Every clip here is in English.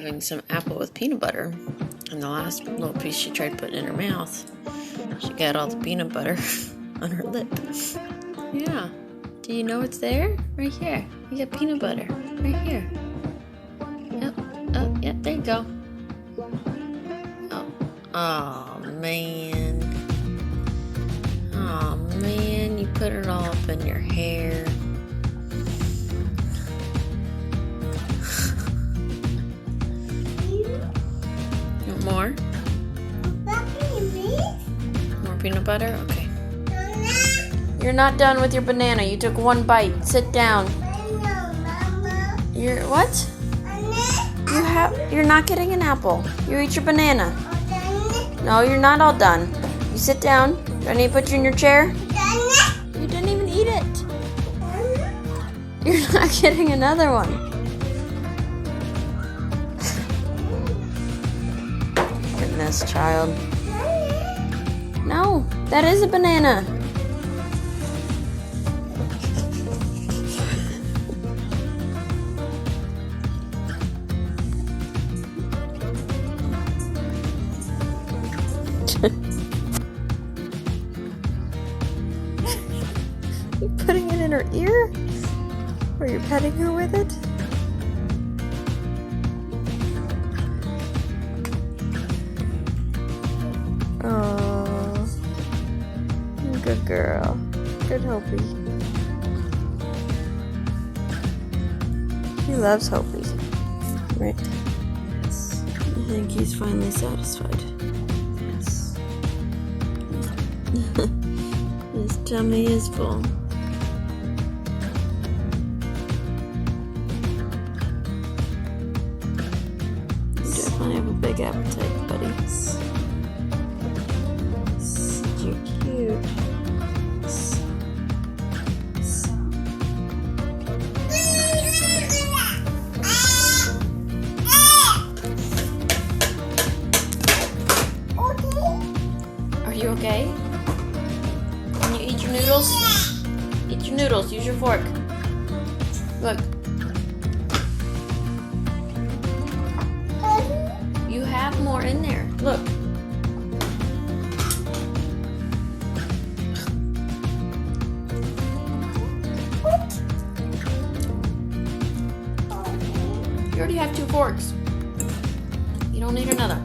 having some apple with peanut butter. And the last little piece she tried putting in her mouth, she got all the peanut butter on her lip. Yeah. Do you know what's there? Right here. You got peanut butter. Right here. Yep. Oh, yep, there you go. Oh, man. Oh, man. You put it all up in your hair. More? More peanut butter? Okay. You're not done with your banana. You took one bite. Sit down. You're what? You're not getting an apple. You eat your banana. No, you're not all done. You sit down. Do I need to put you in your chair? You didn't even eat it. You're not getting another one. This child. No, that is a banana. You putting it in her ear? Or you're petting her with it? Oh, good girl. Good Hopi. He loves Hopi. Right? Yes. I think he's finally satisfied. Yes. His tummy is full. You definitely have a big appetite, buddies. You're cute. Are you okay? Can you eat your noodles? Eat your noodles. Use your fork. Look. You have more in there. Look. You already have 2 forks. You don't need another.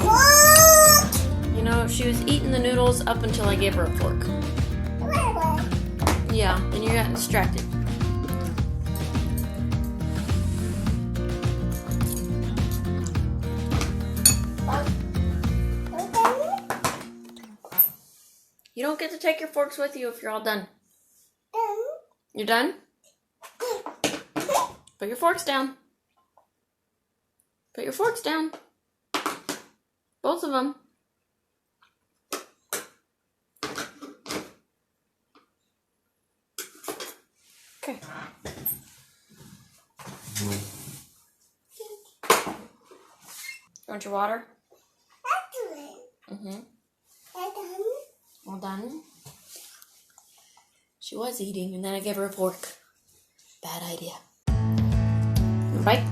What? You know, she was eating the noodles up until I gave her a fork. Yeah, then you got distracted. You don't get to take your forks with you if you're all done. You're done? Put your forks down. Put your forks down. Both of them. Okay. You want your water? Mm-hmm. All done? She was eating, and then I gave her a fork. Bad idea. Bite.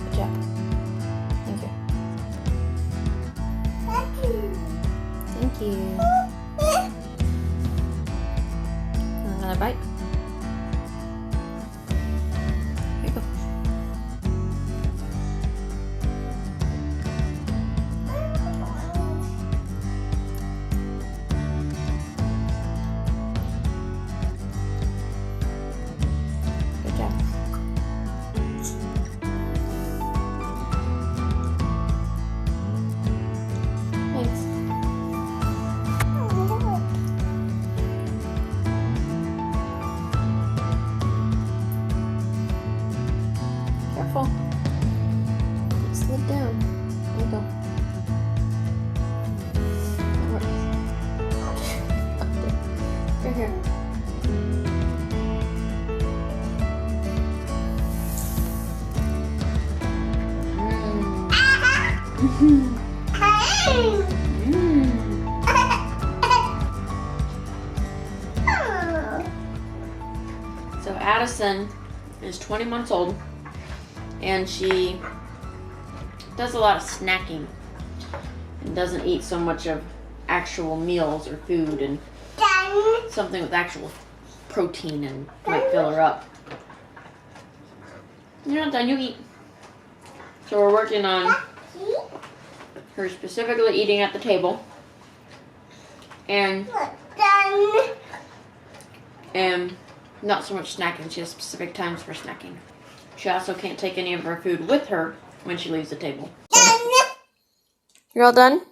Good job. Thank you. Thank you. Another bite. Here you go. Good job. Thanks. So Addison is 20 months old, and she does a lot of snacking and doesn't eat so much of actual meals or food and something with actual protein and might fill her up. You're not done, you eat. So we're working on her specifically eating at the table and not so much snacking. She has specific times for snacking. She also can't take any of her food with her when she leaves the table. You're all done?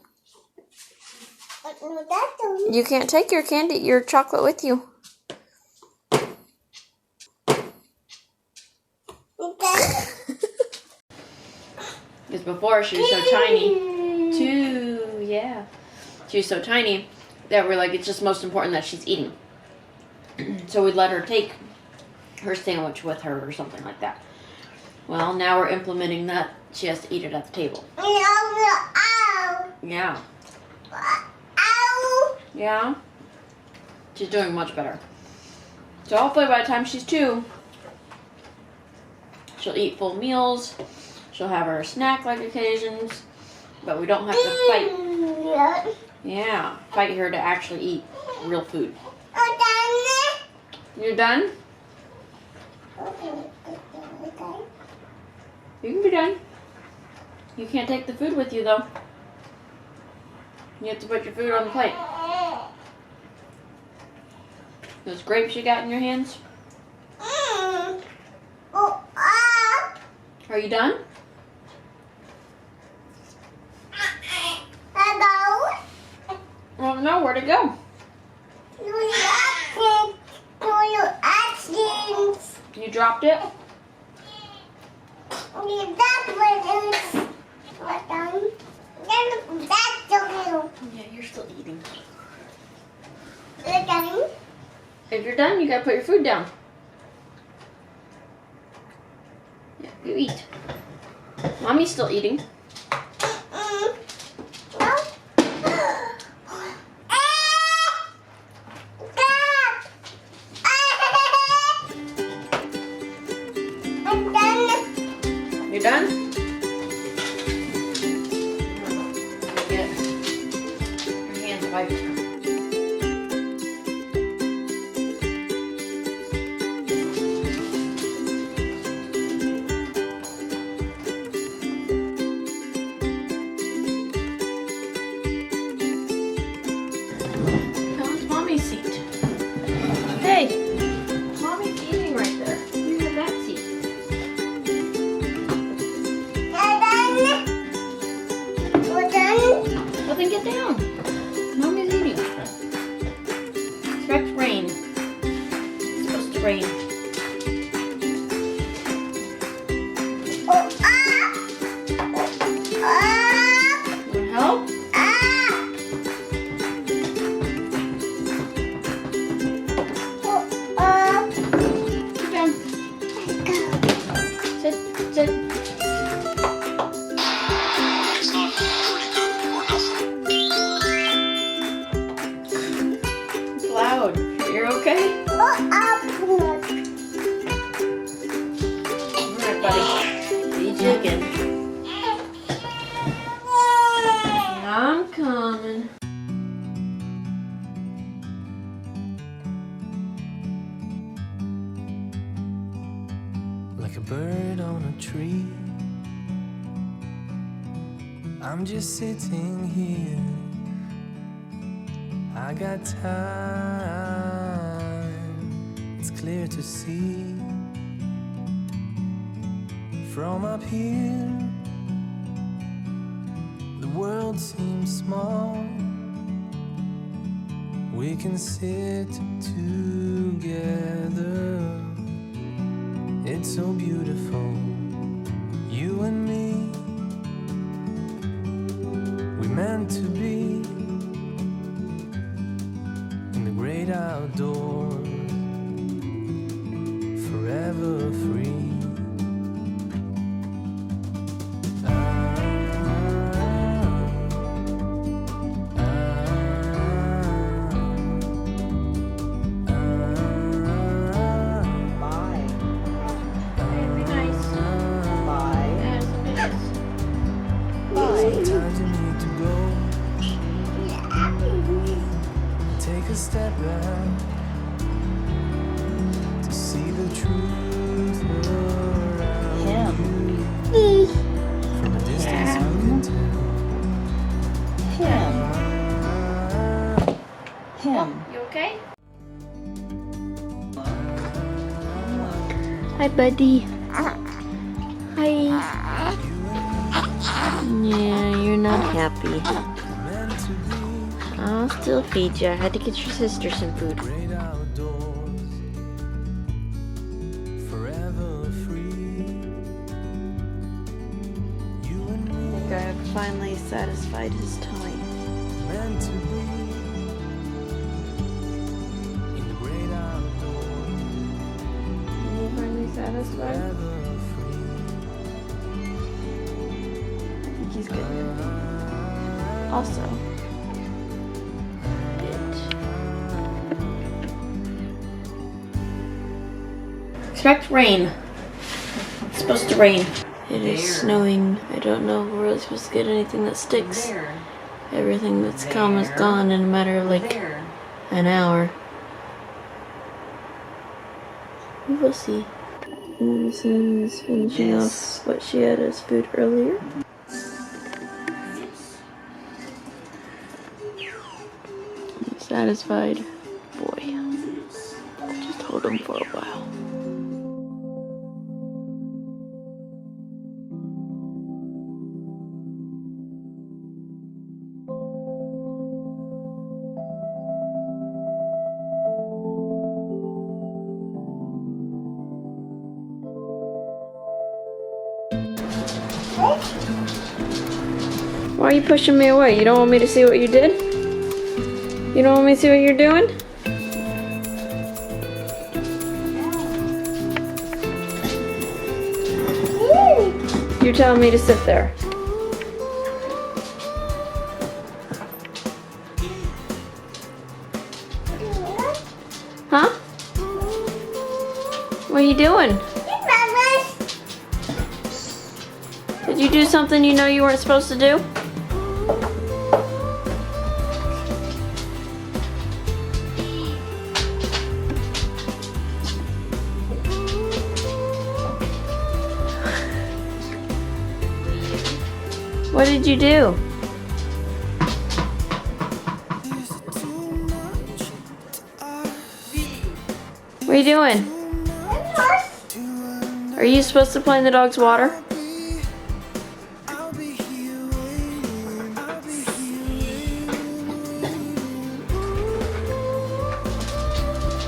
You can't take your chocolate with you. Because before she was so tiny, she was so tiny that we're like, it's just most important that she's eating. So we'd let her take her sandwich with her or something like that. Well, now we're implementing that she has to eat it at the table. Yeah. Yeah. She's doing much better. So hopefully by the time she's 2, she'll eat full meals. She'll have her snack-like occasions, but we don't have to fight. Yeah, fight her to actually eat real food. You're done? You can be done. You can't take the food with you, though. You have to put your food on the plate. Those grapes you got in your hands? Are you done? Oh no, where'd it go? You dropped it? Yeah, you're still eating. If you're done, you gotta put your food down. Yeah, you eat. Mommy's still eating. You done? Get your hands wiped. Come to Mommy's seat. Hey, Mommy's eating right there. You have that seat. Well, then get down. Mommy's eating. Expect rain. It's supposed to rain. Want help? Sit down. Sit. Loud. You're okay? Alright, buddy. Be chicken. I'm coming. Like a bird on a tree, I'm just sitting here. I got time, it's clear to see. From up here, the world seems small. We can sit together. It's so beautiful, you and me. We meant to be in the great outdoors, forever free. step back to see the truth around you. From a distance you can tell. You okay? Hi, buddy. Hi. Yeah, you're not happy. I'll still feed you. I had to get your sister some food. Great outdoors, forever free. You and I me think I have finally satisfied his tummy. meant to be in the great outdoors, You finally satisfied? forever free. I think he's good. Also, Expect rain. It's supposed to rain. it is snowing. I don't know if we're really supposed to get anything that sticks. Everything that's come is gone in a matter of like an hour. We will see. Addison is finishing off what she had as food earlier. Satisfied boy. Just hold him for a while. Why are you pushing me away? You don't want me to see what you did? You don't want me to see what you're doing? You're telling me to sit there. Huh? What are you doing? Did you do something you know you weren't supposed to do? What did you do? What are you doing? Are you supposed to play in the dog's water?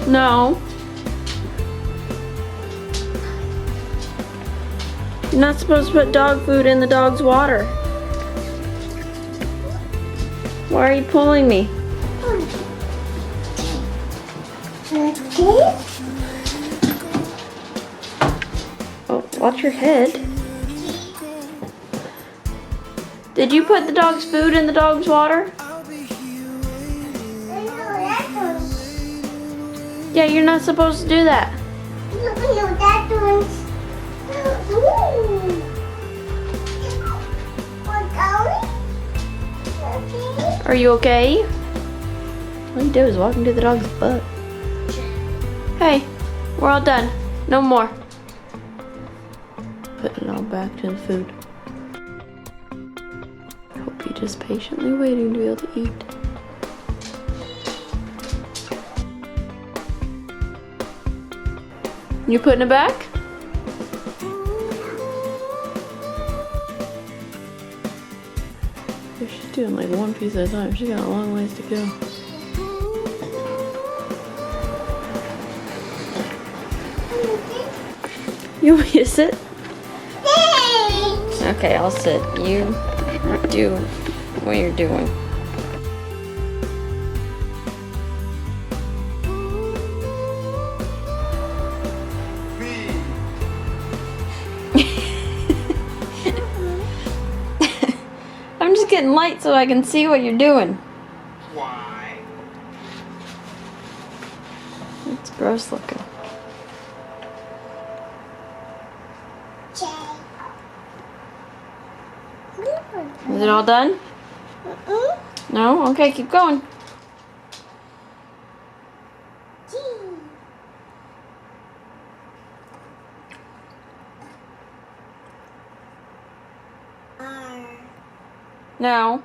No. You're not supposed to put dog food in the dog's water. Why are you pulling me? Oh, watch your head. Did you put the dog's food in the dog's water? Yeah, you're not supposed to do that. Are you okay? All you do is walk into the dog's butt. Hey, we're all done. No more. Putting it all back to the food. Hope you're just patiently waiting to be able to eat. You putting it back? She's doing like one piece at a time. She got a long ways to go. You want me to sit? Okay, I'll sit. You do what you're doing. I'm just getting light so I can see what you're doing. Why? It's gross looking. Is it all done? No? Okay, keep going. No.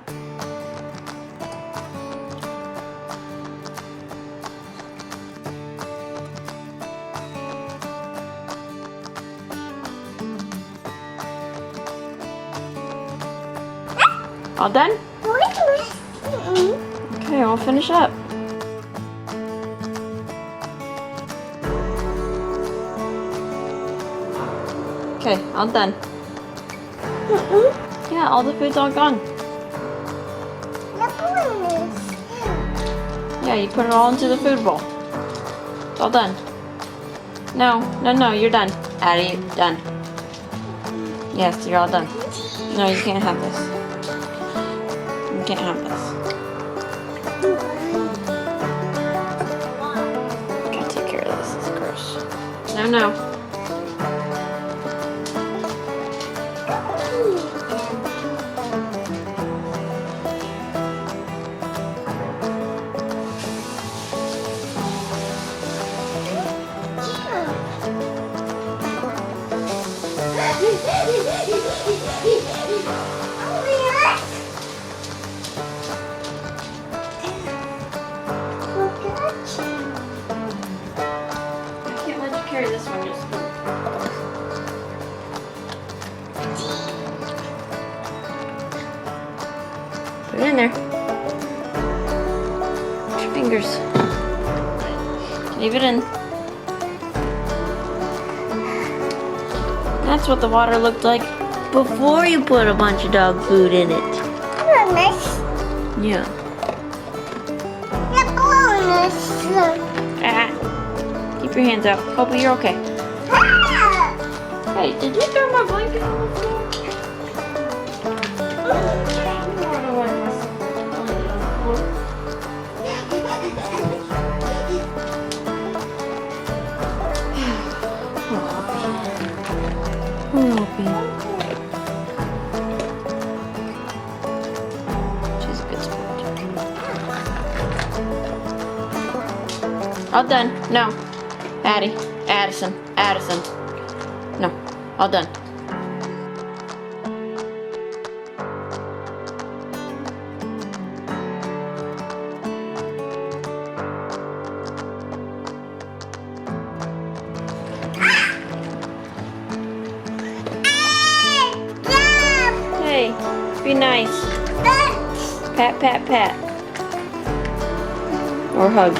All done? Okay, I'll finish up. Okay, all done. Yeah, all the food's all gone. Yeah, you put it all into the food bowl. It's all done. No, you're done. Addie, done. Yes, you're all done. No, you can't have this. You can't have this. Gotta take care of this. It's gross. No. I can't let you carry this one, just go. Put it in there. Put your fingers. Leave it in. That's what the water looked like before you put a bunch of dog food in it. Yeah. Ah. Keep your hands out. Hope you're okay. Hey, did you throw my blanket on the floor? She's a good sport. All done. No. Addison. No. All done. Hey, be nice. Pat. Or hug.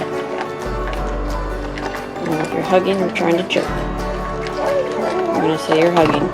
And if you're hugging, you're trying to jerk. I'm gonna say you're hugging.